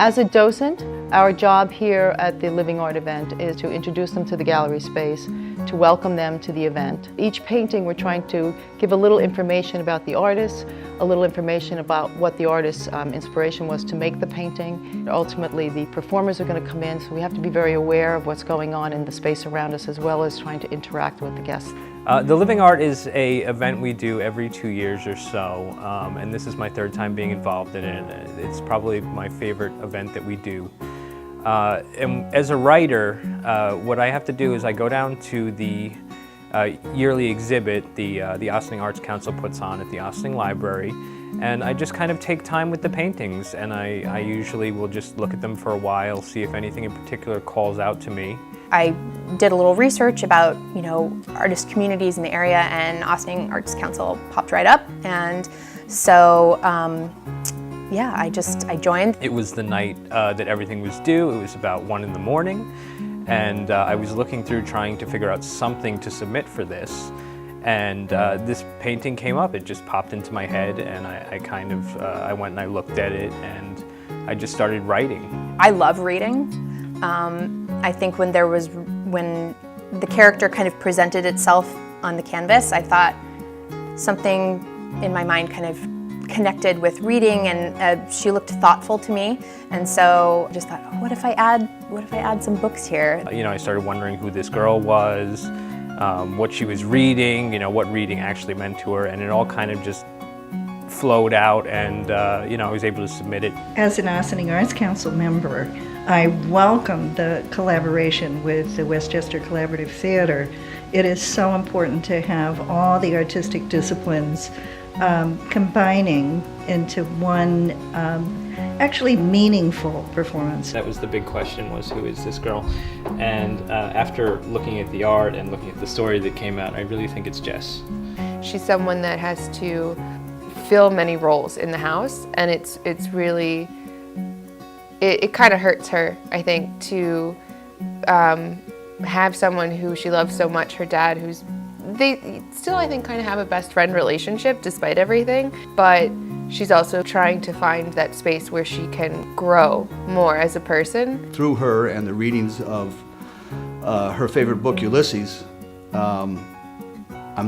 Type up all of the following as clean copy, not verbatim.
As a docent, our job here at the Living Art event is to introduce them to the gallery space, to welcome them to the event. Each painting we're trying to give a little information about the artist, a little information about what the artist's inspiration was to make the painting. Ultimately, the performers are going to come in, so we have to be very aware of what's going on in the space around us, as well as trying to interact with the guests. The Living Art is an event we do every 2 years or so, and this is my third time being involved in it. It's probably my favorite event that we do. And as a writer, what I have to do is I go down to the yearly exhibit the Ossining Arts Council puts on at the Ossining Library, and I just kind of take time with the paintings, and I usually will just look at them for a while, see if anything in particular calls out to me. I did a little research about, artist communities in the area, and Ossining Arts Council popped right up, and so yeah, I joined. It was the night that everything was due. It was about 1 in the morning, and I was looking through trying to figure out something to submit for this, and this painting came up. It just popped into my head, and I went and I looked at it, and I just started writing. I love reading. I think when the character kind of presented itself on the canvas, I thought something in my mind kind of connected with reading, and she looked thoughtful to me, and so I just thought, oh, what if I add some books here? I started wondering who this girl was, what she was reading, what reading actually meant to her, and it all kind of just flowed out, and I was able to submit it. As an Ossining Arts Council member, I welcome the collaboration with the Westchester Collaborative Theater. It is so important to have all the artistic disciplines combining into one actually meaningful performance. That was the big question, was who is this girl? And after looking at the art and looking at the story that came out, I really think it's Jess. She's someone that has to fill many roles in the house, and it's really, it kind of hurts her, I think, to have someone who she loves so much, her dad, they still, I think, kind of have a best friend relationship despite everything, but she's also trying to find that space where she can grow more as a person. Through her and the readings of her favorite book, Ulysses, I'm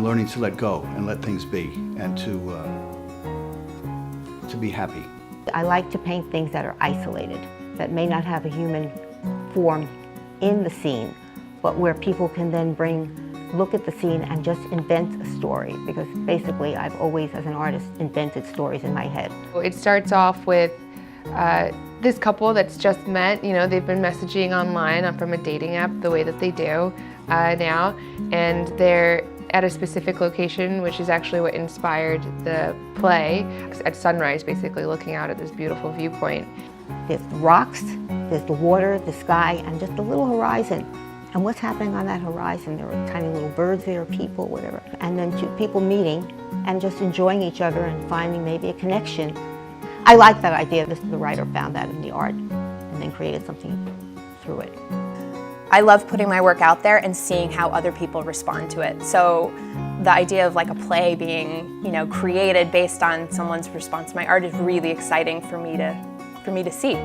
learning to let go and let things be, and to be happy. I like to paint things that are isolated, that may not have a human form in the scene, but where people can then look at the scene and just invent a story, because basically I've always, as an artist, invented stories in my head. It starts off with this couple that's just met. They've been messaging online from a dating app the way that they do now, and they're at a specific location, which is actually what inspired the play, at sunrise, basically looking out at this beautiful viewpoint. There's the rocks, there's the water, the sky, and just a little horizon. And what's happening on that horizon? There are tiny little birds there, people, whatever. And then two people meeting and just enjoying each other and finding maybe a connection. I like that idea. The writer found that in the art and then created something through it. I love putting my work out there and seeing how other people respond to it. So the idea of like a play being, created based on someone's response to my art is really exciting for me to see.